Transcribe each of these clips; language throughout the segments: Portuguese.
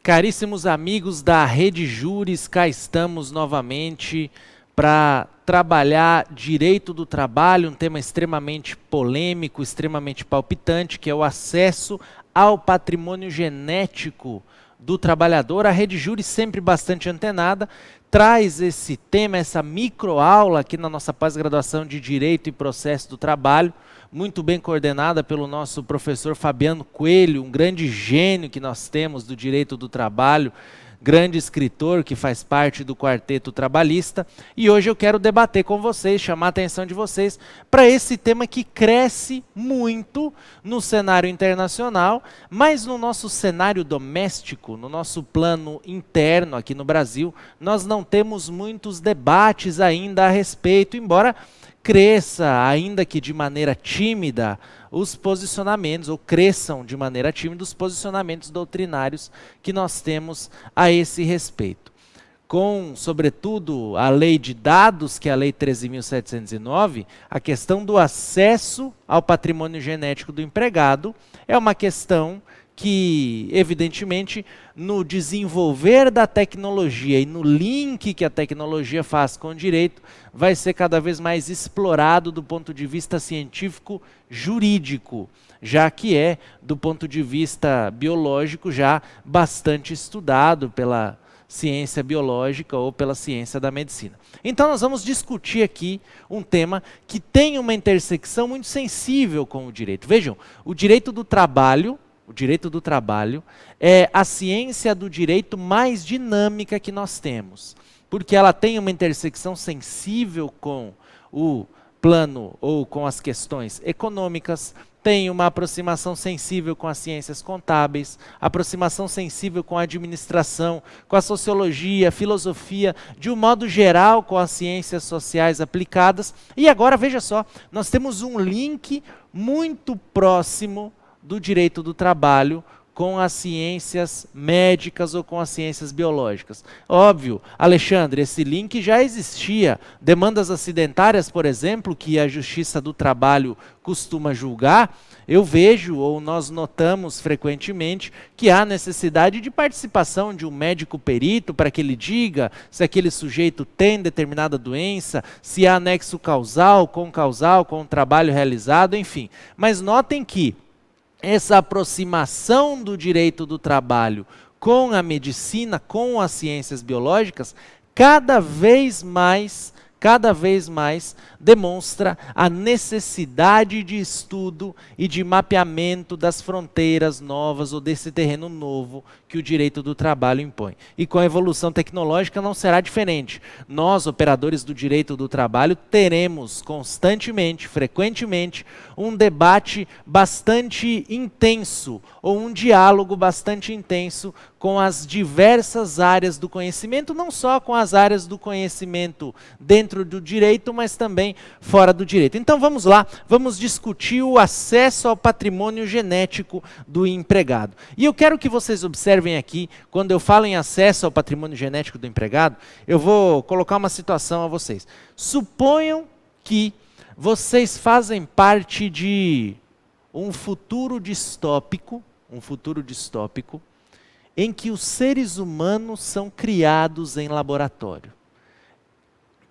Caríssimos amigos da Rede Júris, cá estamos novamente para trabalhar direito do trabalho, um tema extremamente polêmico, extremamente palpitante, que é o acesso ao patrimônio genético do trabalhador. A Rede Júris, sempre bastante antenada, traz esse tema, essa microaula aqui na nossa pós-graduação de Direito e Processo do Trabalho, muito bem coordenada pelo nosso professor Fabiano Coelho, um grande gênio que nós temos do direito do trabalho, grande escritor que faz parte do Quarteto Trabalhista. E hoje eu quero debater com vocês, chamar a atenção de vocês para esse tema que cresce muito no cenário internacional, mas no nosso cenário doméstico, no nosso plano interno aqui no Brasil, nós não temos muitos debates ainda a respeito, embora cresça, ainda que de maneira tímida, os posicionamentos, ou cresçam de maneira tímida os posicionamentos doutrinários que nós temos a esse respeito. Com, sobretudo, a lei de dados, que é a Lei 13.709, a questão do acesso ao patrimônio genético do empregado é uma questão que, evidentemente, no desenvolver da tecnologia e no link que a tecnologia faz com o direito, vai ser cada vez mais explorado do ponto de vista científico-jurídico, já que é, do ponto de vista biológico, já bastante estudado pela ciência biológica ou pela ciência da medicina. Então nós vamos discutir aqui um tema que tem uma intersecção muito sensível com o direito. Vejam, o direito do trabalho é a ciência do direito mais dinâmica que nós temos, porque ela tem uma intersecção sensível com o plano ou com as questões econômicas, tem uma aproximação sensível com as ciências contábeis, aproximação sensível com a administração, com a sociologia, filosofia, de um modo geral com as ciências sociais aplicadas. E agora, veja só, nós temos um link muito próximo do direito do trabalho com as ciências médicas ou com as ciências biológicas. Óbvio, Alexandre, esse link já existia. Demandas acidentárias, por exemplo, que a Justiça do Trabalho costuma julgar, eu vejo, ou nós notamos frequentemente, que há necessidade de participação de um médico perito para que ele diga se aquele sujeito tem determinada doença, se há nexo causal com o trabalho realizado, enfim. Mas notem que essa aproximação do direito do trabalho com a medicina, com as ciências biológicas, cada vez mais demonstra a necessidade de estudo e de mapeamento das fronteiras novas ou desse terreno novo que o direito do trabalho impõe. E com a evolução tecnológica não será diferente. Nós, operadores do direito do trabalho, teremos constantemente, frequentemente, um debate bastante intenso ou um diálogo bastante intenso com as diversas áreas do conhecimento, não só com as áreas do conhecimento dentro do direito, mas também fora do direito. Então vamos lá, vamos discutir o acesso ao patrimônio genético do empregado. E eu quero que vocês observem aqui, quando eu falo em acesso ao patrimônio genético do empregado, eu vou colocar uma situação a vocês. Suponham que vocês fazem parte de um futuro distópico, em que os seres humanos são criados em laboratório.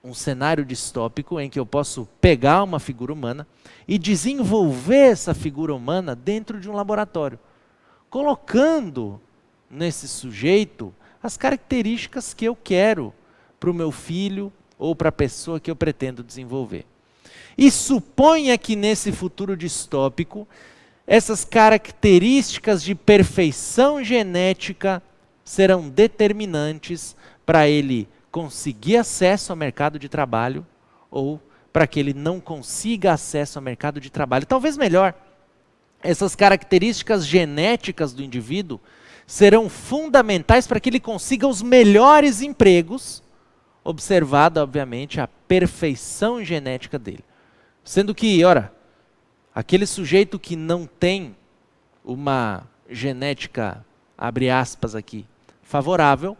Um cenário distópico em que eu posso pegar uma figura humana e desenvolver essa figura humana dentro de um laboratório, colocando nesse sujeito as características que eu quero para o meu filho ou para a pessoa que eu pretendo desenvolver. E suponha que nesse futuro distópico, essas características de perfeição genética serão determinantes para ele conseguir acesso ao mercado de trabalho ou para que ele não consiga acesso ao mercado de trabalho. Talvez melhor, essas características genéticas do indivíduo serão fundamentais para que ele consiga os melhores empregos, observada, obviamente, a perfeição genética dele. Sendo que, ora, aquele sujeito que não tem uma genética, abre aspas aqui, favorável,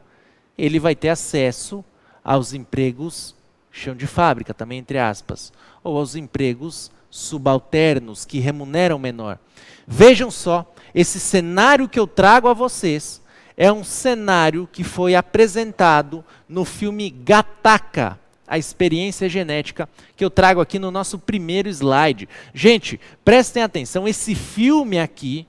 ele vai ter acesso aos empregos chão de fábrica, também entre aspas, ou aos empregos subalternos que remuneram menor. Vejam só, esse cenário que eu trago a vocês é um cenário que foi apresentado no filme Gattaca, a experiência genética, que eu trago aqui no nosso primeiro slide. Gente, prestem atenção, esse filme aqui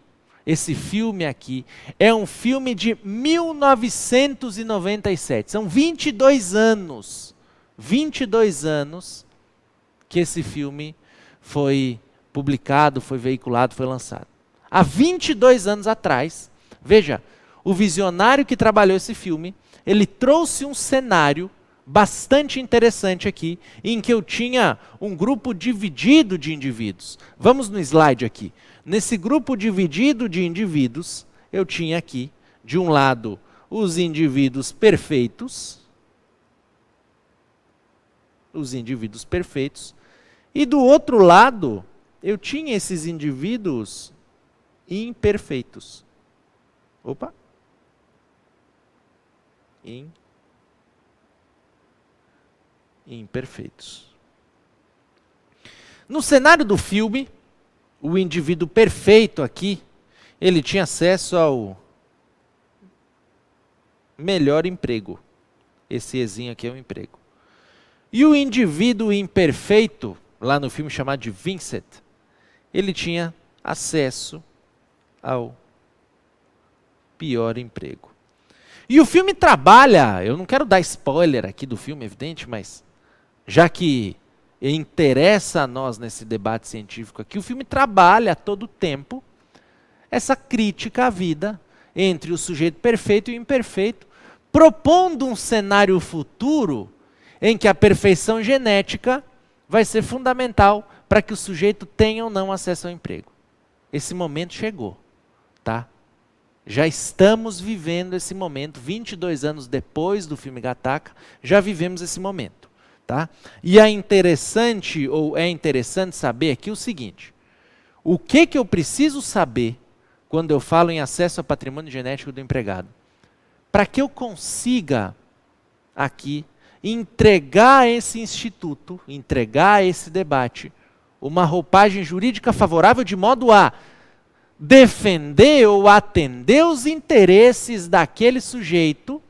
é um filme de 1997. São 22 anos que esse filme foi publicado, foi veiculado, foi lançado. Há 22 anos atrás, veja, o visionário que trabalhou esse filme, ele trouxe um cenário bastante interessante aqui, em que eu tinha um grupo dividido de indivíduos. Vamos no slide aqui. Nesse grupo dividido de indivíduos, eu tinha aqui, de um lado, os indivíduos perfeitos, e do outro lado, eu tinha esses indivíduos imperfeitos. Opa! Imperfeitos. No cenário do filme, o indivíduo perfeito aqui, ele tinha acesso ao melhor emprego. Esse Ezinho aqui é um emprego. E o indivíduo imperfeito, lá no filme chamado de Vincent, ele tinha acesso ao pior emprego. E o filme trabalha, eu não quero dar spoiler aqui do filme, evidente, mas já que interessa a nós nesse debate científico aqui, o filme trabalha a todo tempo essa crítica à vida entre o sujeito perfeito e o imperfeito, propondo um cenário futuro em que a perfeição genética vai ser fundamental para que o sujeito tenha ou não acesso ao emprego. Esse momento chegou, tá? Já estamos vivendo esse momento, 22 anos depois do filme Gattaca, já vivemos esse momento. Tá? E é interessante saber aqui o seguinte, o que eu preciso saber quando eu falo em acesso ao patrimônio genético do empregado? Para que eu consiga aqui entregar a esse instituto, entregar a esse debate, uma roupagem jurídica favorável de modo a defender ou atender os interesses daquele sujeito,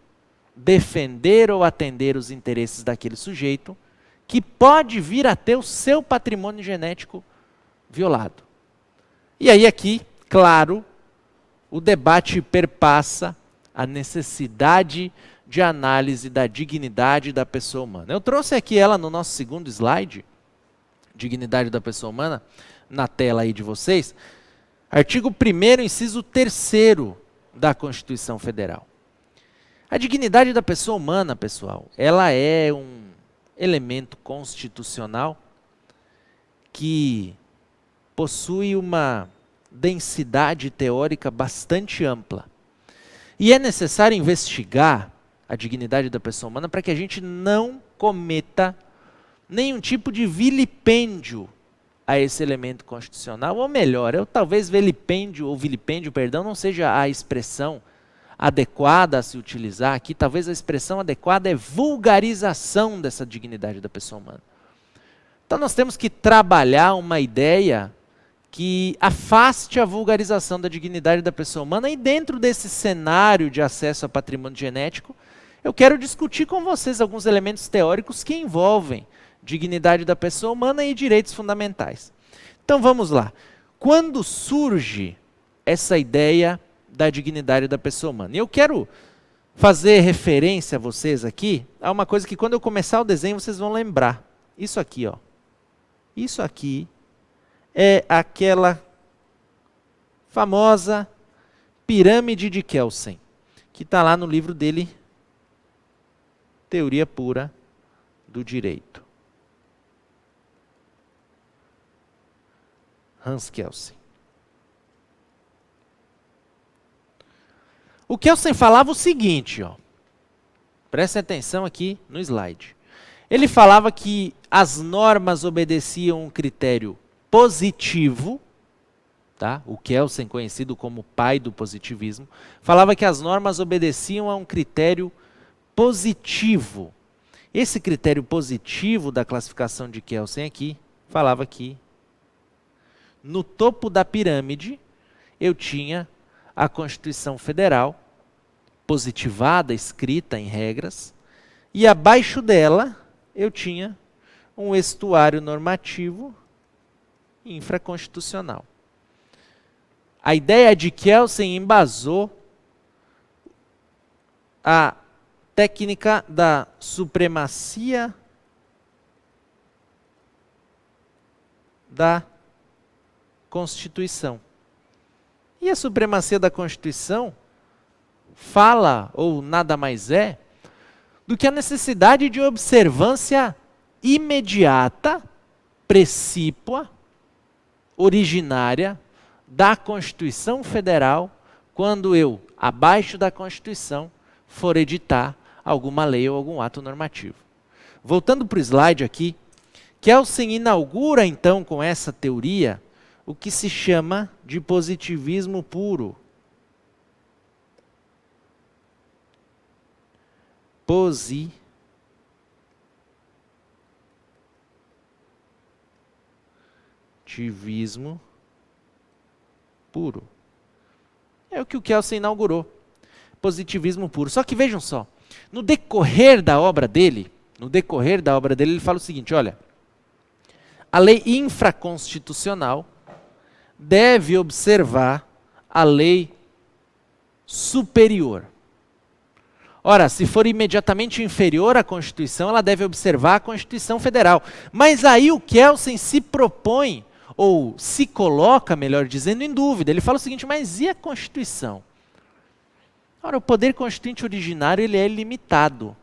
que pode vir a ter o seu patrimônio genético violado. E aí aqui, claro, o debate perpassa a necessidade de análise da dignidade da pessoa humana. Eu trouxe aqui ela no nosso segundo slide, dignidade da pessoa humana, na tela aí de vocês. Artigo 1º, inciso 3º da Constituição Federal. A dignidade da pessoa humana, pessoal, ela é um elemento constitucional que possui uma densidade teórica bastante ampla. E é necessário investigar a dignidade da pessoa humana para que a gente não cometa nenhum tipo de vilipêndio a esse elemento constitucional, ou melhor, talvez vilipêndio, não seja a expressão adequada a se utilizar aqui, talvez a expressão adequada é vulgarização dessa dignidade da pessoa humana. Então nós temos que trabalhar uma ideia que afaste a vulgarização da dignidade da pessoa humana, e dentro desse cenário de acesso a patrimônio genético, eu quero discutir com vocês alguns elementos teóricos que envolvem dignidade da pessoa humana e direitos fundamentais. Então vamos lá. Quando surge essa ideia da dignidade da pessoa humana? E eu quero fazer referência a vocês aqui a uma coisa que quando eu começar o desenho vocês vão lembrar. Isso aqui, ó. Isso aqui é aquela famosa pirâmide de Kelsen, que está lá no livro dele, Teoria Pura do Direito. Hans Kelsen. O Kelsen falava o seguinte, ó. Prestem atenção aqui no slide. Ele falava que as normas obedeciam um critério positivo, tá? O Kelsen, conhecido como pai do positivismo, falava que as normas obedeciam a um critério positivo. Esse critério positivo da classificação de Kelsen aqui, falava que no topo da pirâmide eu tinha a Constituição Federal, positivada, escrita em regras, e abaixo dela eu tinha um estuário normativo infraconstitucional. A ideia de Kelsen embasou a técnica da supremacia da Constituição. E a supremacia da Constituição fala, ou nada mais é, do que a necessidade de observância imediata, precípua, originária da Constituição Federal, quando eu, abaixo da Constituição, for editar alguma lei ou algum ato normativo. Voltando para o slide aqui, Kelsen inaugura então com essa teoria o que se chama de positivismo puro. Positivismo puro. É o que o Kelsen inaugurou. Positivismo puro. Só que vejam só, no decorrer da obra dele, ele fala o seguinte, olha, a lei infraconstitucional deve observar a lei superior. Ora, se for imediatamente inferior à Constituição, ela deve observar a Constituição Federal. Mas aí o Kelsen se propõe, ou se coloca, melhor dizendo, em dúvida. Ele fala o seguinte, mas e a Constituição? Ora, o poder constituinte originário ele é limitado.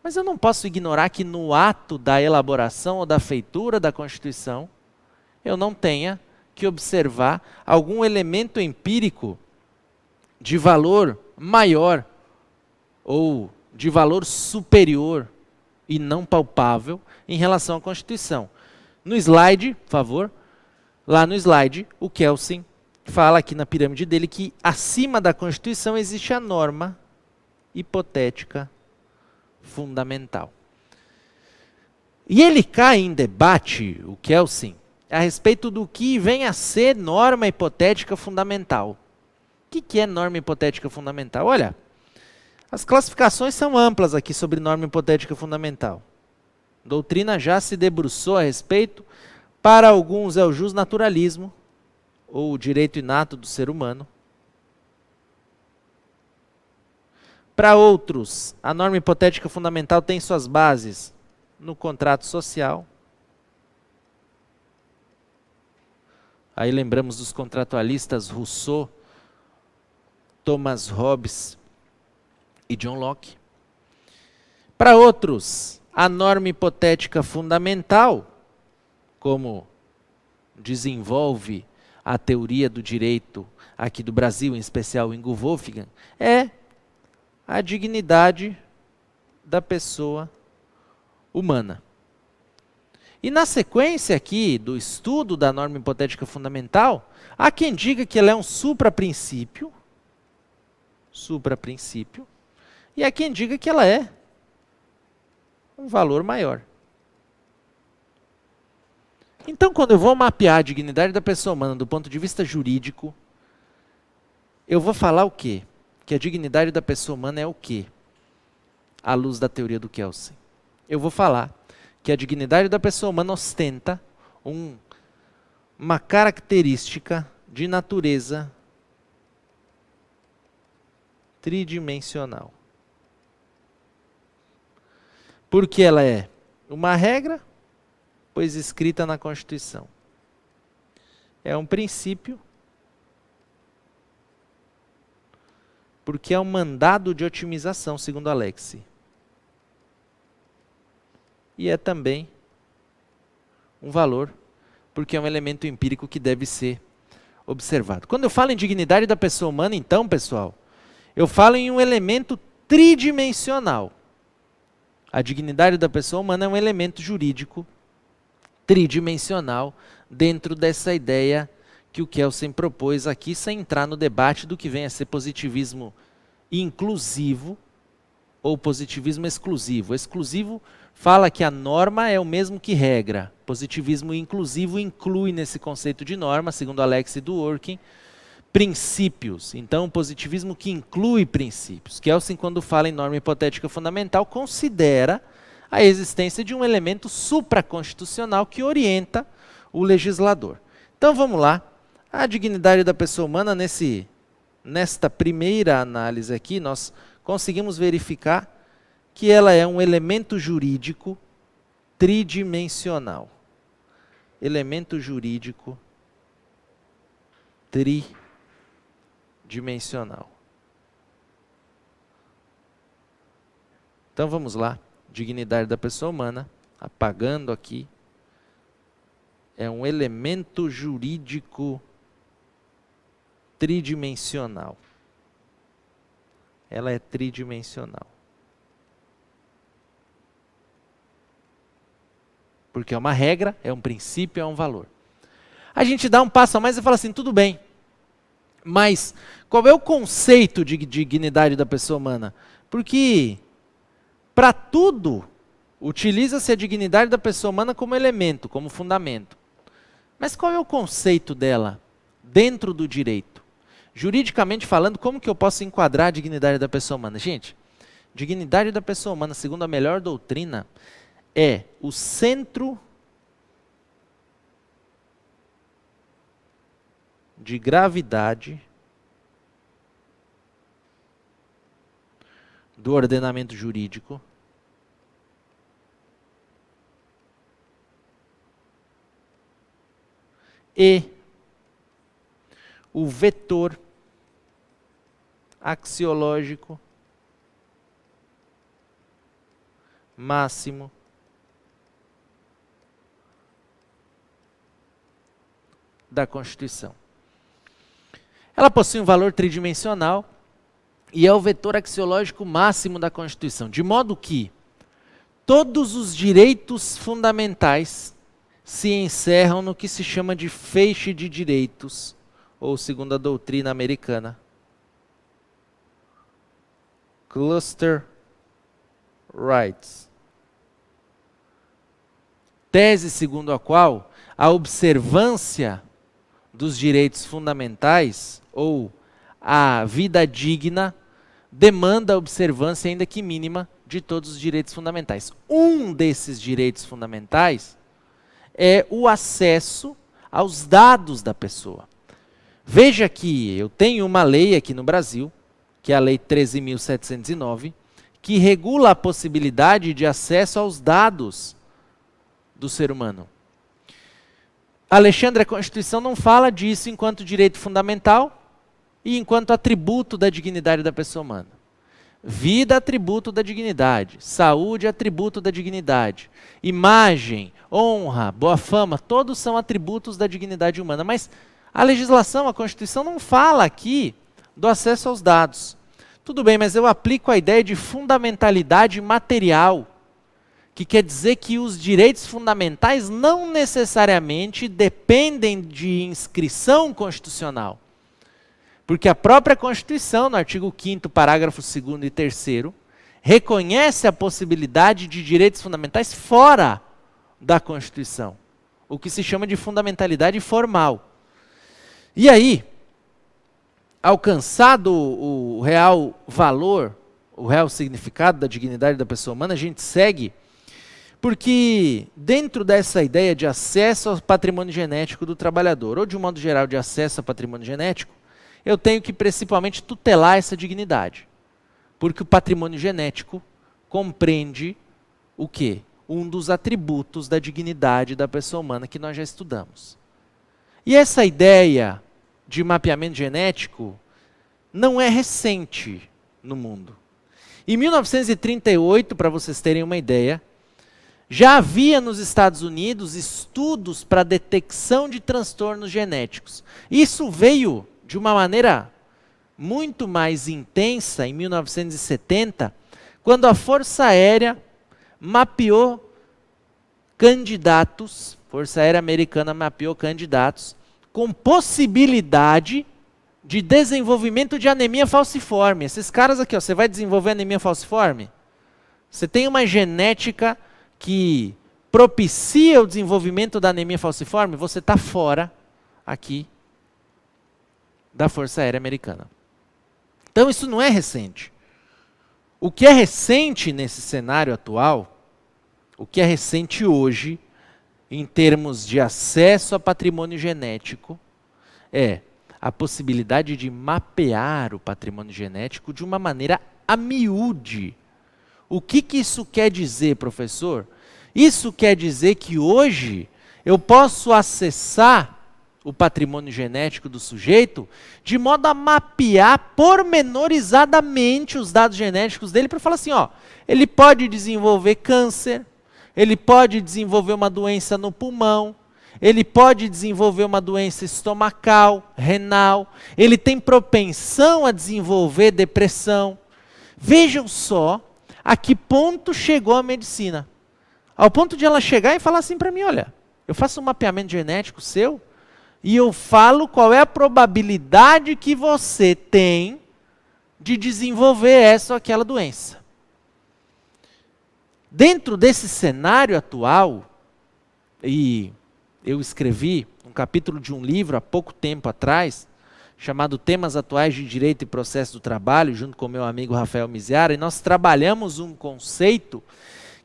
Mas eu não posso ignorar que no ato da elaboração ou da feitura da Constituição, eu não tenha que observar algum elemento empírico de valor maior ou de valor superior e não palpável em relação à Constituição. No slide, por favor, lá no slide, o Kelsen fala aqui na pirâmide dele que acima da Constituição existe a norma hipotética fundamental. E ele cai em debate, o Kelsen, a respeito do que vem a ser norma hipotética fundamental. O que é norma hipotética fundamental? Olha, as classificações são amplas aqui sobre norma hipotética fundamental. A doutrina já se debruçou a respeito. Para alguns é o justnaturalismo, ou o direito inato do ser humano. Para outros, a norma hipotética fundamental tem suas bases no contrato social. Aí lembramos dos contratualistas Rousseau, Thomas Hobbes e John Locke. Para outros, a norma hipotética fundamental, como desenvolve a teoria do direito aqui do Brasil, em especial Ingo Wolfgang, é a dignidade da pessoa humana. E na sequência aqui do estudo da norma hipotética fundamental, há quem diga que ela é um supraprincípio, e há quem diga que ela é um valor maior. Então, quando eu vou mapear a dignidade da pessoa humana do ponto de vista jurídico, eu vou falar o quê? Que a dignidade da pessoa humana é o quê? À luz da teoria do Kelsen. Eu vou falar que a dignidade da pessoa humana ostenta uma característica de natureza tridimensional. Porque ela é uma regra, pois escrita na Constituição. É um princípio, porque é um mandado de otimização, segundo Alexi. E é também um valor, porque é um elemento empírico que deve ser observado. Quando eu falo em dignidade da pessoa humana, então, pessoal, eu falo em um elemento tridimensional. A dignidade da pessoa humana é um elemento jurídico tridimensional dentro dessa ideia que o Kelsen propôs aqui, sem entrar no debate do que vem a ser positivismo inclusivo ou positivismo exclusivo. Exclusivo fala que a norma é o mesmo que regra. Positivismo inclusivo inclui nesse conceito de norma, segundo Alexi Dworkin, princípios. Então, o positivismo que inclui princípios. Kelsen, quando fala em norma hipotética fundamental, considera a existência de um elemento supraconstitucional que orienta o legislador. Então, vamos lá. A dignidade da pessoa humana, nesta primeira análise aqui, nós conseguimos verificar que ela é um elemento jurídico tridimensional. Elemento jurídico tridimensional. Então vamos lá. Dignidade da pessoa humana, apagando aqui, é um elemento jurídico tridimensional. Ela é tridimensional. Porque é uma regra, é um princípio, é um valor. A gente dá um passo a mais e fala assim, tudo bem, mas qual é o conceito de dignidade da pessoa humana? Porque para tudo utiliza-se a dignidade da pessoa humana como elemento, como fundamento. Mas qual é o conceito dela dentro do direito? Juridicamente falando, como que eu posso enquadrar a dignidade da pessoa humana? Gente, dignidade da pessoa humana, segundo a melhor doutrina, é o centro de gravidade do ordenamento jurídico e o vetor axiológico máximo da Constituição. Ela possui um valor tridimensional e é o vetor axiológico máximo da Constituição, de modo que todos os direitos fundamentais se encerram no que se chama de feixe de direitos, ou segundo a doutrina americana, cluster rights. Tese segundo a qual a observância dos direitos fundamentais, ou a vida digna, demanda a observância, ainda que mínima, de todos os direitos fundamentais. Um desses direitos fundamentais é o acesso aos dados da pessoa. Veja que eu tenho uma lei aqui no Brasil, que é a Lei 13.709, que regula a possibilidade de acesso aos dados do ser humano. Alexandre, a Constituição não fala disso enquanto direito fundamental e enquanto atributo da dignidade da pessoa humana. Vida, atributo da dignidade. Saúde, atributo da dignidade. Imagem, honra, boa fama, todos são atributos da dignidade humana. Mas a legislação, a Constituição não fala aqui do acesso aos dados. Tudo bem, mas eu aplico a ideia de fundamentalidade material, que quer dizer que os direitos fundamentais não necessariamente dependem de inscrição constitucional. Porque a própria Constituição, no artigo 5º, parágrafos 2º e 3º, reconhece a possibilidade de direitos fundamentais fora da Constituição, o que se chama de fundamentalidade formal. E aí, alcançado o real valor, o real significado da dignidade da pessoa humana, a gente segue. Porque dentro dessa ideia de acesso ao patrimônio genético do trabalhador, ou de um modo geral de acesso ao patrimônio genético, eu tenho que principalmente tutelar essa dignidade. Porque o patrimônio genético compreende o quê? Um dos atributos da dignidade da pessoa humana que nós já estudamos. E essa ideia de mapeamento genético não é recente no mundo. Em 1938, para vocês terem uma ideia, já havia nos Estados Unidos estudos para detecção de transtornos genéticos. Isso veio de uma maneira muito mais intensa em 1970, quando a Força Aérea mapeou candidatos, Força Aérea Americana mapeou candidatos com possibilidade de desenvolvimento de anemia falciforme. Esses caras aqui, ó, você vai desenvolver anemia falciforme? Você tem uma genética que propicia o desenvolvimento da anemia falciforme, você está fora aqui da Força Aérea Americana. Então isso não é recente. O que é recente nesse cenário atual, o que é recente hoje, em termos de acesso a patrimônio genético, é a possibilidade de mapear o patrimônio genético de uma maneira a miúde. O que isso quer dizer, professor? Isso quer dizer que hoje eu posso acessar o patrimônio genético do sujeito de modo a mapear pormenorizadamente os dados genéticos dele para falar assim, ó, ele pode desenvolver câncer, ele pode desenvolver uma doença no pulmão, ele pode desenvolver uma doença estomacal, renal, ele tem propensão a desenvolver depressão. Vejam só a que ponto chegou a medicina. Ao ponto de ela chegar e falar assim para mim, olha, eu faço um mapeamento genético seu e eu falo qual é a probabilidade que você tem de desenvolver essa ou aquela doença. Dentro desse cenário atual, e eu escrevi um capítulo de um livro há pouco tempo atrás, chamado Temas Atuais de Direito e Processo do Trabalho, junto com meu amigo Rafael Miziara, e nós trabalhamos um conceito,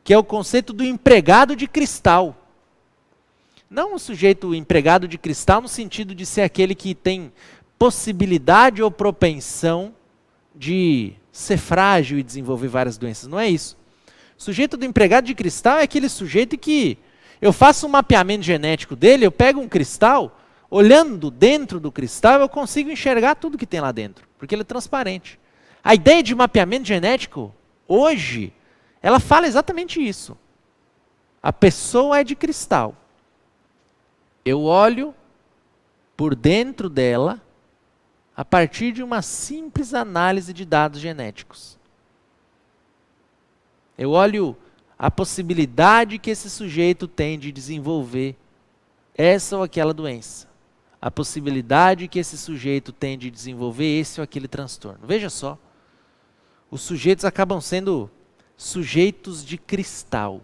que é o conceito do empregado de cristal. Não o sujeito empregado de cristal no sentido de ser aquele que tem possibilidade ou propensão de ser frágil e desenvolver várias doenças, não é isso. O sujeito do empregado de cristal é aquele sujeito que eu faço um mapeamento genético dele, eu pego um cristal, olhando dentro do cristal, eu consigo enxergar tudo que tem lá dentro, porque ele é transparente. A ideia de mapeamento genético, hoje, ela fala exatamente isso. A pessoa é de cristal. Eu olho por dentro dela a partir de uma simples análise de dados genéticos. Eu olho a possibilidade que esse sujeito tem de desenvolver essa ou aquela doença. A possibilidade que esse sujeito tem de desenvolver esse ou aquele transtorno. Veja só, os sujeitos acabam sendo sujeitos de cristal.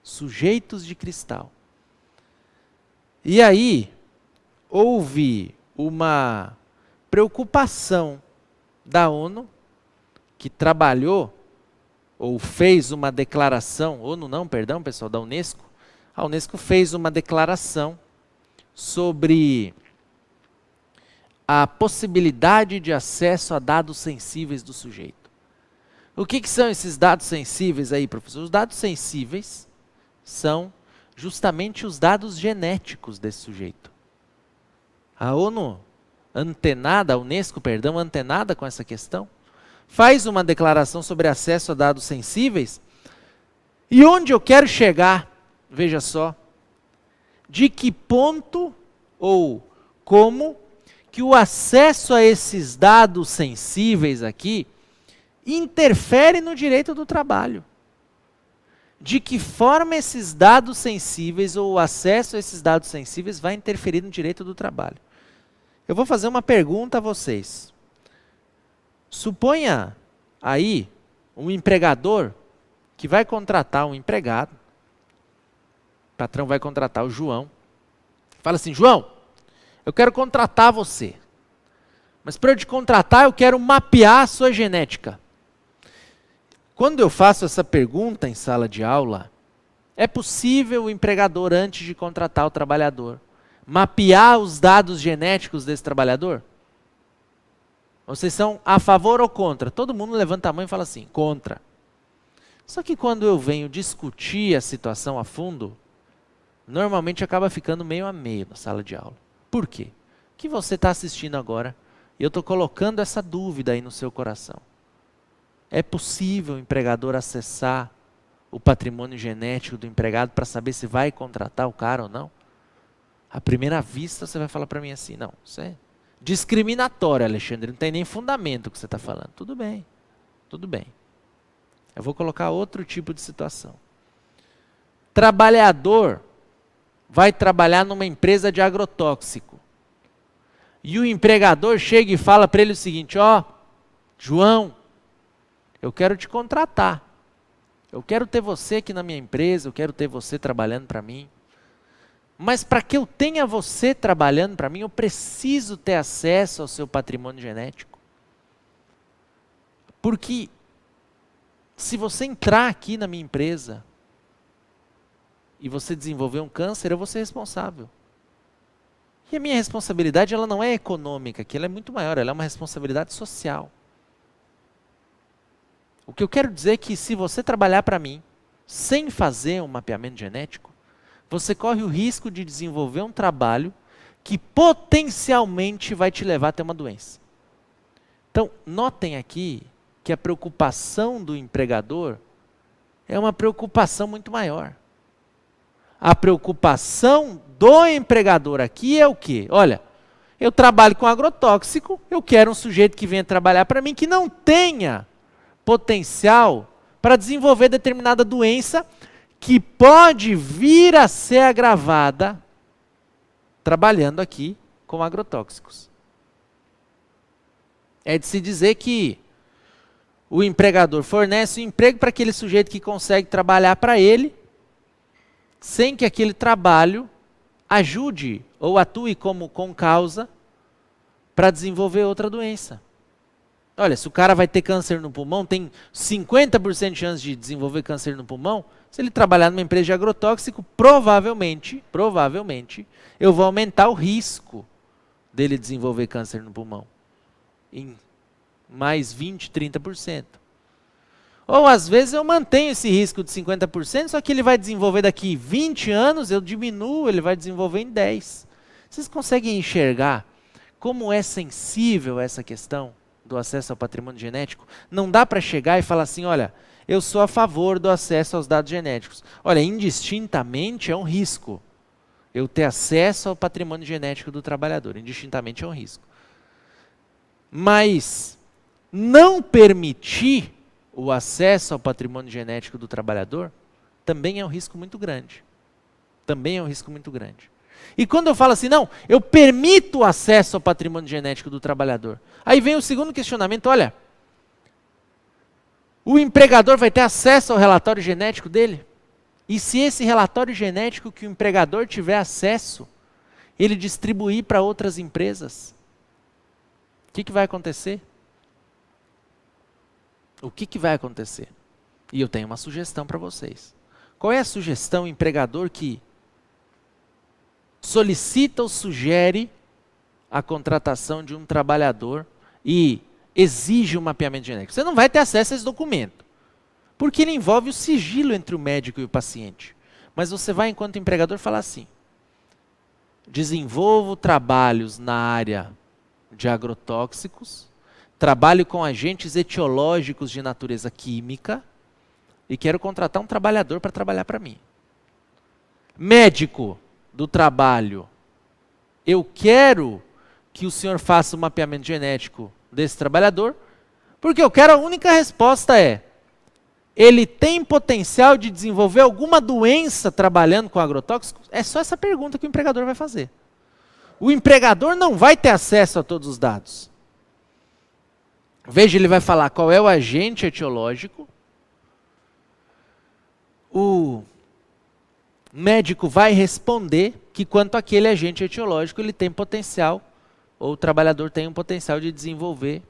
Sujeitos de cristal. E aí, houve uma preocupação da ONU, que trabalhou, ou fez uma declaração, ONU não, perdão, pessoal, da Unesco. A Unesco fez uma declaração sobre a possibilidade de acesso a dados sensíveis do sujeito. O que são esses dados sensíveis aí, professor? Os dados sensíveis são justamente os dados genéticos desse sujeito. A ONU, antenada, a Unesco, perdão, antenada com essa questão, faz uma declaração sobre acesso a dados sensíveis. E onde eu quero chegar, veja só, de que ponto ou como que o acesso a esses dados sensíveis aqui interfere no direito do trabalho. De que forma esses dados sensíveis ou o acesso a esses dados sensíveis vai interferir no direito do trabalho. Eu vou fazer uma pergunta a vocês. Suponha aí um empregador que vai contratar um empregado. O patrão vai contratar o João. Fala assim, João, eu quero contratar você. Mas para eu te contratar, eu quero mapear a sua genética. Quando eu faço essa pergunta em sala de aula, é possível o empregador, antes de contratar o trabalhador, mapear os dados genéticos desse trabalhador? Vocês são a favor ou contra? Todo mundo levanta a mão e fala assim, contra. Só que quando eu venho discutir a situação a fundo, normalmente acaba ficando meio a meio na sala de aula. Por quê? Que você está assistindo agora e eu estou colocando essa dúvida aí no seu coração. É possível o empregador acessar o patrimônio genético do empregado para saber se vai contratar o cara ou não? À primeira vista você vai falar para mim assim, não, isso é discriminatório, Alexandre, não tem nem fundamento o que você está falando. Tudo bem, tudo bem. Eu vou colocar outro tipo de situação. Trabalhador vai trabalhar numa empresa de agrotóxico. E o empregador chega e fala para ele o seguinte, ó, João, eu quero te contratar. Eu quero ter você aqui na minha empresa, eu quero ter você trabalhando para mim. Mas para que eu tenha você trabalhando para mim, eu preciso ter acesso ao seu patrimônio genético. Porque se você entrar aqui na minha empresa e você desenvolver um câncer, eu vou ser responsável. E a minha responsabilidade, ela não é econômica, que ela é muito maior, ela é uma responsabilidade social. O que eu quero dizer é que se você trabalhar para mim, sem fazer um mapeamento genético, você corre o risco de desenvolver um trabalho que potencialmente vai te levar a ter uma doença. Então, notem aqui que a preocupação do empregador é uma preocupação muito maior. A preocupação do empregador aqui é o quê? Olha, eu trabalho com agrotóxico, eu quero um sujeito que venha trabalhar para mim que não tenha potencial para desenvolver determinada doença que pode vir a ser agravada trabalhando aqui com agrotóxicos. É de se dizer que o empregador fornece um emprego para aquele sujeito que consegue trabalhar para ele, sem que aquele trabalho ajude ou atue como concausa para desenvolver outra doença. Olha, se o cara vai ter câncer no pulmão, tem 50% de chance de desenvolver câncer no pulmão, se ele trabalhar numa empresa de agrotóxico, provavelmente, eu vou aumentar o risco dele desenvolver câncer no pulmão. Em mais 20%, 30%. Ou às vezes eu mantenho esse risco de 50%, só que ele vai desenvolver daqui 20 anos, eu diminuo, ele vai desenvolver em 10. Vocês conseguem enxergar como é sensível essa questão do acesso ao patrimônio genético? Não dá para chegar e falar assim, olha, eu sou a favor do acesso aos dados genéticos. Olha, indistintamente é um risco. Eu ter acesso ao patrimônio genético do trabalhador, indistintamente é um risco. Mas não permitir o acesso ao patrimônio genético do trabalhador também é um risco muito grande. Também é um risco muito grande. E quando eu falo assim, não, eu permito o acesso ao patrimônio genético do trabalhador. Aí vem o segundo questionamento, olha, o empregador vai ter acesso ao relatório genético dele? E se esse relatório genético que o empregador tiver acesso, ele distribuir para outras empresas? O que vai acontecer? O que vai acontecer? E eu tenho uma sugestão para vocês. Qual é a sugestão empregador que solicita ou sugere a contratação de um trabalhador e exige um mapeamento genético? Você não vai ter acesso a esse documento, porque ele envolve o sigilo entre o médico e o paciente. Mas você vai, enquanto empregador, falar assim: desenvolvo trabalhos na área de agrotóxicos, trabalho com agentes etiológicos de natureza química e quero contratar um trabalhador para trabalhar para mim. Médico do trabalho, eu quero que o senhor faça o mapeamento genético desse trabalhador, porque eu quero, a única resposta é: ele tem potencial de desenvolver alguma doença trabalhando com agrotóxicos? É só essa pergunta que o empregador vai fazer. O empregador não vai ter acesso a todos os dados. Veja, ele vai falar qual é o agente etiológico. O médico vai responder que quanto àquele agente etiológico ele tem potencial, ou o trabalhador tem um potencial de desenvolver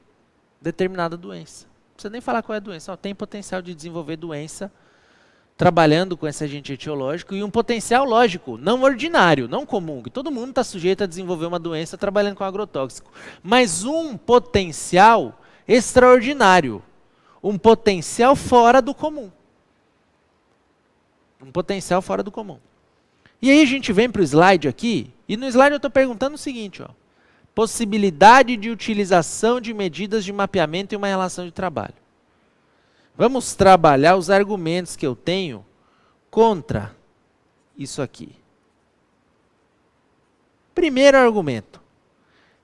determinada doença. Não precisa nem falar qual é a doença, tem potencial de desenvolver doença trabalhando com esse agente etiológico, e um potencial, lógico, não ordinário, não comum, que todo mundo está sujeito a desenvolver uma doença trabalhando com agrotóxico, mas um potencial extraordinário, um potencial fora do comum. Um potencial fora do comum. E aí a gente vem para o slide aqui, e no slide eu estou perguntando o seguinte, ó: possibilidade de utilização de medidas de mapeamento em uma relação de trabalho. Vamos trabalhar os argumentos que eu tenho contra isso aqui. Primeiro argumento: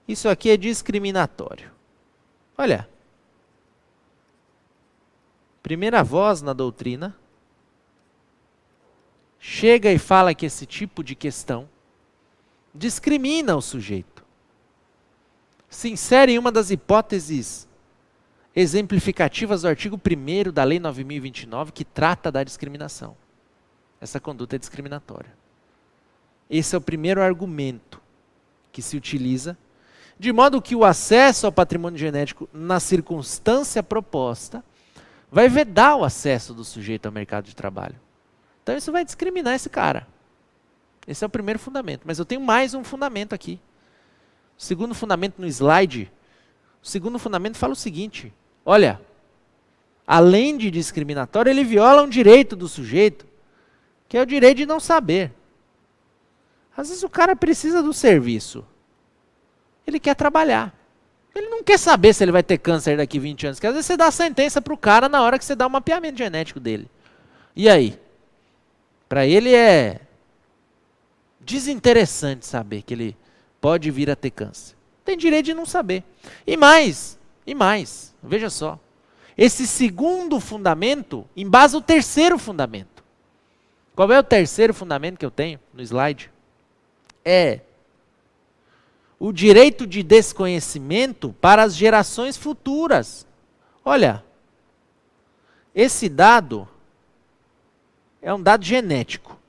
isso aqui é discriminatório. Olha, primeira voz na doutrina chega e fala que esse tipo de questão discrimina o sujeito. Se insere em uma das hipóteses exemplificativas do artigo 1º da Lei 9.029, que trata da discriminação. Essa conduta é discriminatória. Esse é o primeiro argumento que se utiliza, de modo que o acesso ao patrimônio genético na circunstância proposta vai vedar o acesso do sujeito ao mercado de trabalho. Então isso vai discriminar esse cara. Esse é o primeiro fundamento. Mas eu tenho mais um fundamento aqui. O segundo fundamento no slide, o segundo fundamento fala o seguinte: olha, além de discriminatório, ele viola um direito do sujeito, que é o direito de não saber. Às vezes o cara precisa do serviço. Ele quer trabalhar. Ele não quer saber se ele vai ter câncer daqui 20 anos. Porque às vezes você dá a sentença para o cara na hora que você dá o mapeamento genético dele. E aí? Para ele é desinteressante saber que ele pode vir a ter câncer. Tem direito de não saber. E mais, veja só. Esse segundo fundamento embasa o terceiro fundamento. Qual é o terceiro fundamento que eu tenho no slide? É o direito de desconhecimento para as gerações futuras. Olha, esse dado é um dado genético.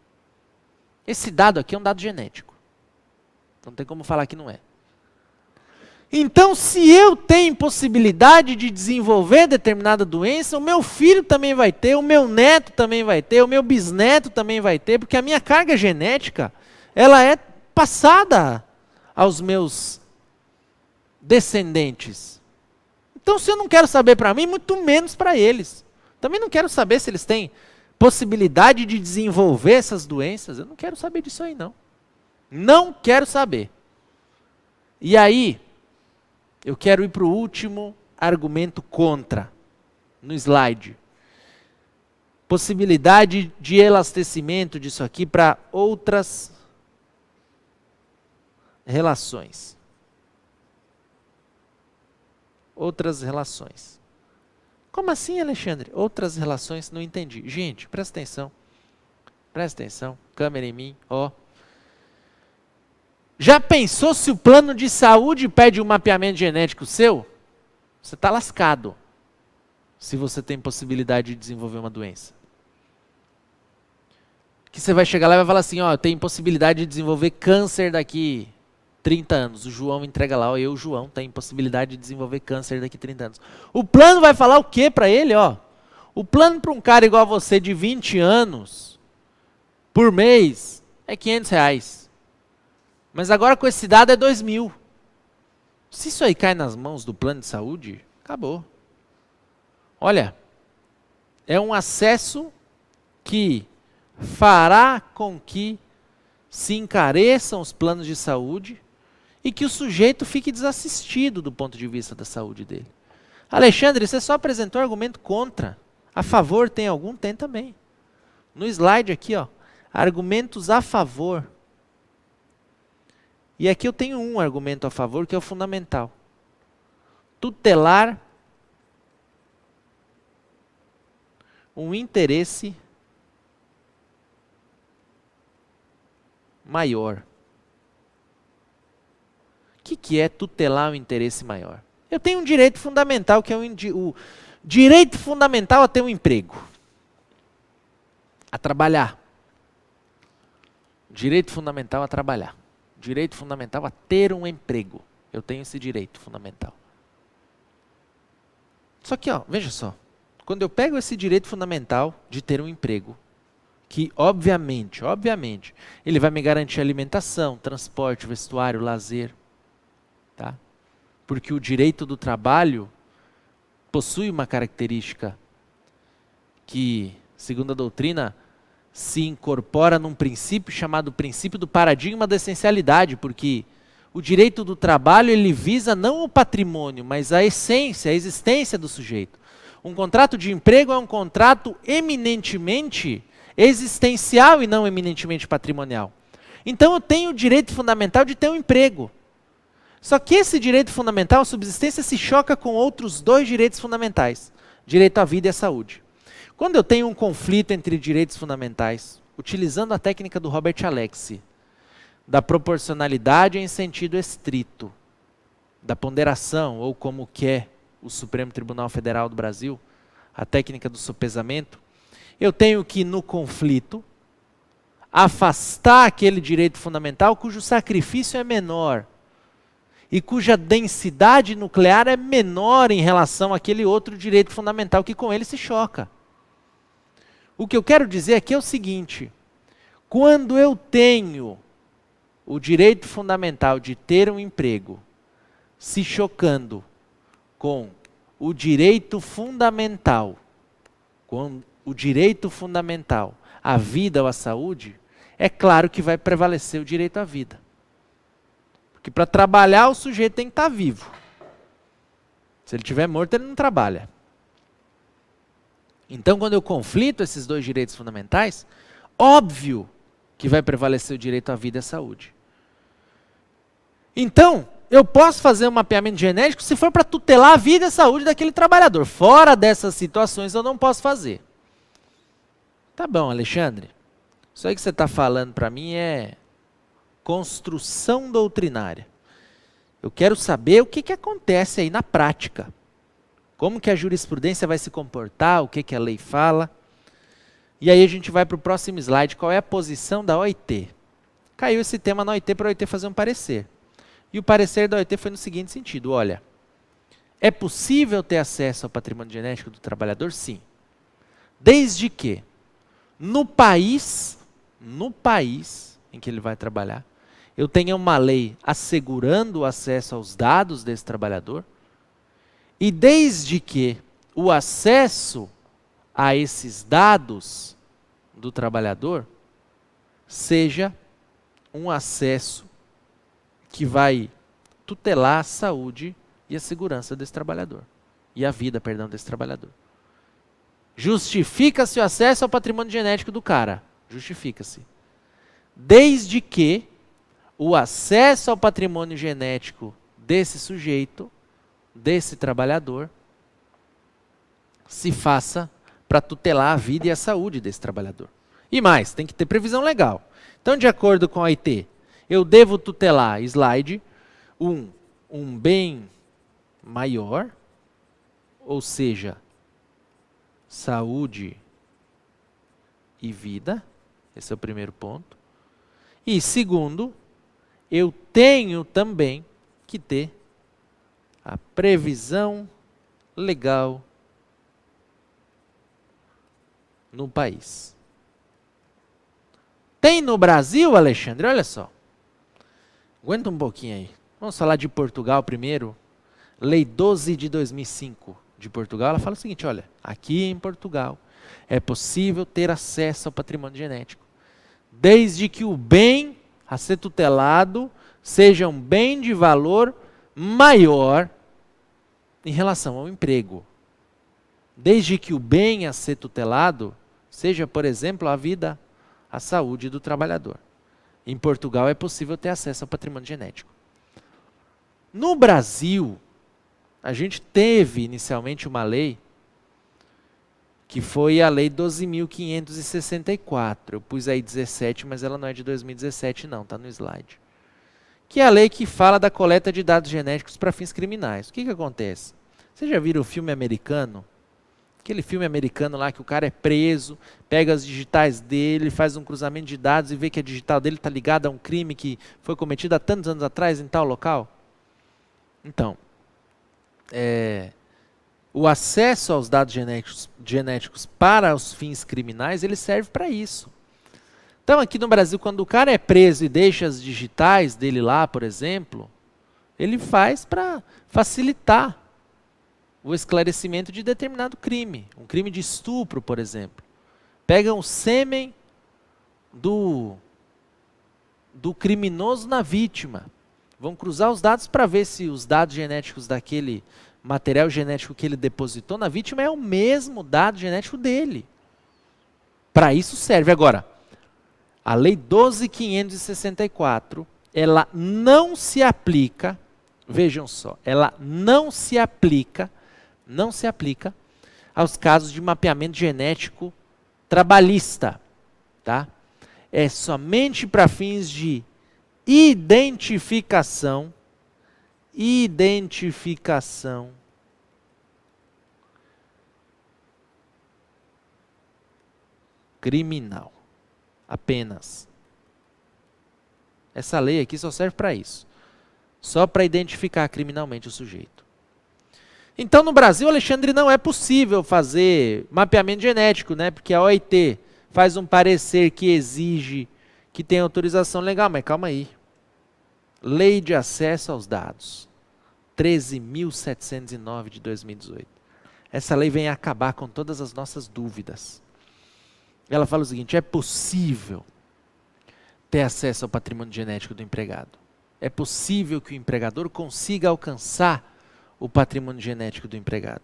Esse dado aqui é um dado genético. Não tem como falar que não é. Então, se eu tenho possibilidade de desenvolver determinada doença, o meu filho também vai ter, o meu neto também vai ter, o meu bisneto também vai ter, porque a minha carga genética, ela é passada aos meus descendentes. Então, se eu não quero saber para mim, muito menos para eles. Também não quero saber se eles têm possibilidade de desenvolver essas doenças. Eu não quero saber disso aí, não. Não quero saber. E aí, eu quero ir para o último argumento contra, no slide. Possibilidade de elastecimento disso aqui para outras relações. Outras relações. Como assim, Alexandre? Outras relações? Não entendi. Gente, presta atenção. Presta atenção. Câmera em mim. Ó. Já pensou se o plano de saúde pede um mapeamento genético seu? Você está lascado. Se você tem possibilidade de desenvolver uma doença. Que você vai chegar lá e vai falar assim, ó, eu tenho possibilidade de desenvolver câncer daqui 30 anos. O João entrega lá, ó, eu, João, tenho possibilidade de desenvolver câncer daqui 30 anos. O plano vai falar o quê para ele, ó? O plano para um cara igual a você de 20 anos, por mês, é R$500. Mas agora com esse dado é 2.000. Se isso aí cai nas mãos do plano de saúde, acabou. Olha, é um acesso que fará com que se encareçam os planos de saúde e que o sujeito fique desassistido do ponto de vista da saúde dele. Alexandre, você só apresentou argumento contra. A favor tem algum? Tem também. No slide aqui, ó, argumentos a favor. E aqui eu tenho um argumento a favor que é o fundamental. Tutelar um interesse maior. O que é tutelar um interesse maior? Eu tenho um direito fundamental, que é o direito fundamental a ter um emprego. A trabalhar. Direito fundamental a trabalhar. Direito fundamental a ter um emprego. Eu tenho esse direito fundamental. Só que, ó, veja só. Quando eu pego esse direito fundamental de ter um emprego, que obviamente, ele vai me garantir alimentação, transporte, vestuário, lazer. Tá? Porque o direito do trabalho possui uma característica que, segundo a doutrina, se incorpora num princípio chamado princípio do paradigma da essencialidade, porque o direito do trabalho ele visa não o patrimônio, mas a essência, a existência do sujeito. Um contrato de emprego é um contrato eminentemente existencial e não eminentemente patrimonial. Então eu tenho o direito fundamental de ter um emprego. Só que esse direito fundamental, a subsistência, se choca com outros dois direitos fundamentais. Direito à vida e à saúde. Quando eu tenho um conflito entre direitos fundamentais, utilizando a técnica do Robert Alexy, da proporcionalidade em sentido estrito, da ponderação, ou como quer o Supremo Tribunal Federal do Brasil, a técnica do sopesamento, eu tenho que, no conflito, afastar aquele direito fundamental cujo sacrifício é menor e cuja densidade nuclear é menor em relação àquele outro direito fundamental que com ele se choca. O que eu quero dizer aqui é o seguinte: quando eu tenho o direito fundamental de ter um emprego se chocando com o direito fundamental, à vida ou à saúde, é claro que vai prevalecer o direito à vida. Porque para trabalhar o sujeito tem que estar vivo. Se ele estiver morto, ele não trabalha. Então, quando eu conflito esses dois direitos fundamentais, óbvio que vai prevalecer o direito à vida e à saúde. Então, eu posso fazer um mapeamento genético se for para tutelar a vida e a saúde daquele trabalhador. Fora dessas situações, eu não posso fazer. Tá bom, Alexandre. Isso aí que você está falando para mim é construção doutrinária. Eu quero saber o que acontece aí na prática. Como que a jurisprudência vai se comportar, o que a lei fala. E aí a gente vai para o próximo slide, qual é a posição da OIT. Caiu esse tema na OIT para a OIT fazer um parecer. E o parecer da OIT foi no seguinte sentido: olha, é possível ter acesso ao patrimônio genético do trabalhador? Sim. Desde que no país em que ele vai trabalhar, eu tenha uma lei assegurando o acesso aos dados desse trabalhador, e desde que o acesso a esses dados do trabalhador seja um acesso que vai tutelar a saúde e a segurança desse trabalhador. E a vida, perdão, desse trabalhador. Justifica-se o acesso ao patrimônio genético do cara. Justifica-se. Desde que o acesso ao patrimônio genético desse sujeito, desse trabalhador, se faça para tutelar a vida e a saúde desse trabalhador. E mais, tem que ter previsão legal. Então, de acordo com a OIT, eu devo tutelar, slide, um bem maior, ou seja, saúde e vida. Esse é o primeiro ponto. E segundo, eu tenho também que ter a previsão legal no país. Tem no Brasil, Alexandre? Olha só. Aguenta um pouquinho aí. Vamos falar de Portugal primeiro. Lei 12 de 2005 de Portugal, ela fala o seguinte: olha, aqui em Portugal é possível ter acesso ao patrimônio genético, desde que o bem a ser tutelado seja um bem de valor maior em relação ao emprego. Desde que o bem a ser tutelado seja, por exemplo, a vida, a saúde do trabalhador. Em Portugal é possível ter acesso ao patrimônio genético. No Brasil, a gente teve inicialmente uma lei que foi a Lei 12.564. Eu pus aí 17, mas ela não é de 2017 não, está no slide. Que é a lei que fala da coleta de dados genéticos para fins criminais. O que acontece? Vocês já viram o filme americano? Aquele filme americano lá que o cara é preso, pega as digitais dele, faz um cruzamento de dados e vê que a digital dele está ligada a um crime que foi cometido há tantos anos atrás em tal local? Então, o acesso aos dados genéticos para os fins criminais, ele serve para isso. Então, aqui no Brasil, quando o cara é preso e deixa as digitais dele lá, por exemplo, ele faz para facilitar o esclarecimento de determinado crime. Um crime de estupro, por exemplo. Pegam o sêmen do criminoso na vítima. Vão cruzar os dados para ver se os dados genéticos daquele material genético que ele depositou na vítima é o mesmo dado genético dele. Para isso serve. Agora, a Lei 12.564, ela não se aplica, vejam só, ela não se aplica aos casos de mapeamento genético trabalhista, tá? É somente para fins de identificação criminal. Apenas. Essa lei aqui só serve para isso. Só para identificar criminalmente o sujeito. Então, no Brasil, Alexandre, não é possível fazer mapeamento genético, né? Porque a OIT faz um parecer que exige que tenha autorização legal. Mas calma aí. Lei de Acesso aos Dados. 13.709 de 2018. Essa lei vem acabar com todas as nossas dúvidas. Ela fala o seguinte: é possível ter acesso ao patrimônio genético do empregado. É possível que o empregador consiga alcançar o patrimônio genético do empregado.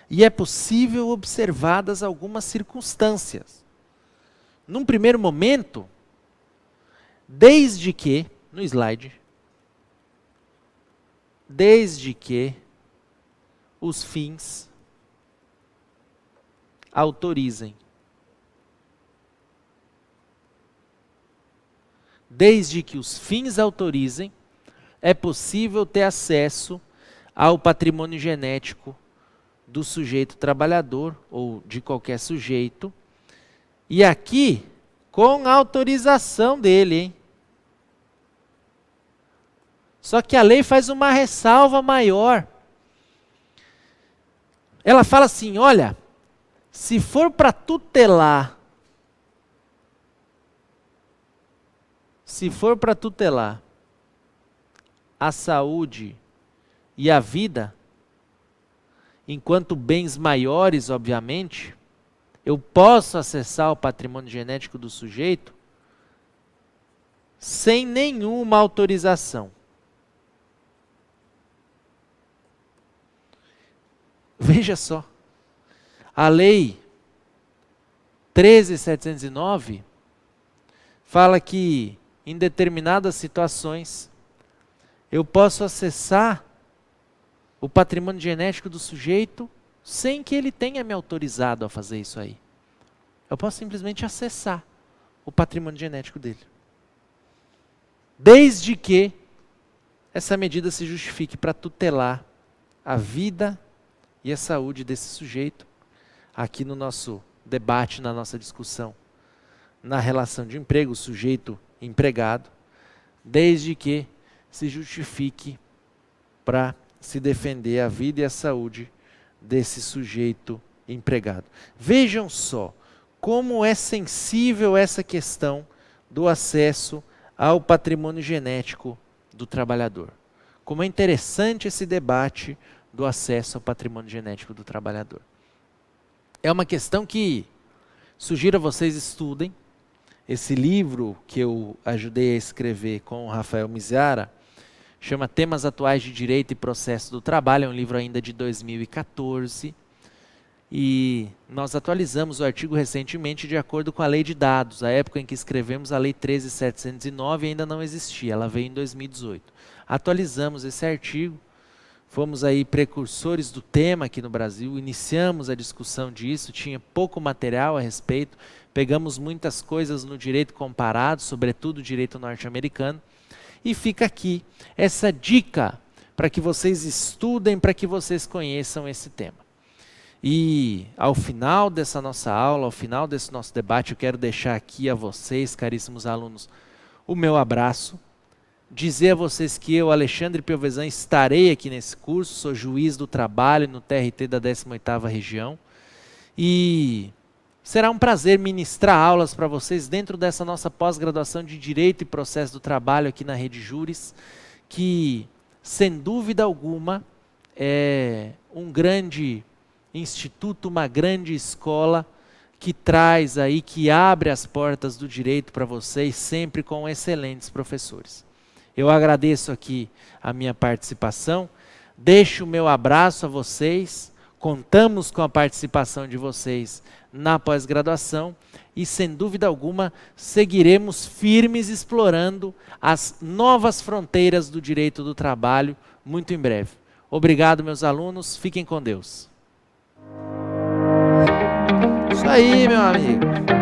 E é possível observadas algumas circunstâncias. Num primeiro momento, desde que, no slide, desde que os fins autorizem. Desde que os fins autorizem, é possível ter acesso ao patrimônio genético do sujeito trabalhador ou de qualquer sujeito. E aqui, com autorização dele, hein? Só que a lei faz uma ressalva maior. Ela fala assim: olha, se for para tutelar, a saúde e a vida, enquanto bens maiores, obviamente, eu posso acessar o patrimônio genético do sujeito sem nenhuma autorização. Veja só, a lei 13.709 fala que em determinadas situações eu posso acessar o patrimônio genético do sujeito sem que ele tenha me autorizado a fazer isso aí. Eu posso simplesmente acessar o patrimônio genético dele. Desde que essa medida se justifique para tutelar a vida e a saúde desse sujeito, aqui no nosso debate, na nossa discussão, na relação de emprego, sujeito-empregado, desde que se justifique para se defender a vida e a saúde desse sujeito empregado. Vejam só como é sensível essa questão do acesso ao patrimônio genético do trabalhador. Como é interessante esse debate do acesso ao patrimônio genético do trabalhador. É uma questão que sugiro a vocês estudem. Esse livro que eu ajudei a escrever com o Rafael Miziara chama Temas Atuais de Direito e Processo do Trabalho, é um livro ainda de 2014, e nós atualizamos o artigo recentemente de acordo com a Lei de Dados. A época em que escrevemos a Lei 13.709 ainda não existia, ela veio em 2018. Atualizamos esse artigo, fomos aí precursores do tema aqui no Brasil, iniciamos a discussão disso, tinha pouco material a respeito, pegamos muitas coisas no direito comparado, sobretudo o direito norte-americano, e fica aqui essa dica para que vocês estudem, para que vocês conheçam esse tema. E ao final dessa nossa aula, ao final desse nosso debate, eu quero deixar aqui a vocês, caríssimos alunos, o meu abraço, dizer a vocês que eu, Alexandre Piovesan, estarei aqui nesse curso, sou juiz do trabalho no TRT da 18ª região, e será um prazer ministrar aulas para vocês dentro dessa nossa pós-graduação de Direito e Processo do Trabalho aqui na Rede Júris, que, sem dúvida alguma, é um grande instituto, uma grande escola que traz aí, que abre as portas do direito para vocês, sempre com excelentes professores. Eu agradeço aqui a minha participação, deixo o meu abraço a vocês, contamos com a participação de vocês na pós-graduação e, sem dúvida alguma, seguiremos firmes explorando as novas fronteiras do direito do trabalho muito em breve. Obrigado, meus alunos, fiquem com Deus. Isso aí, meu amigo.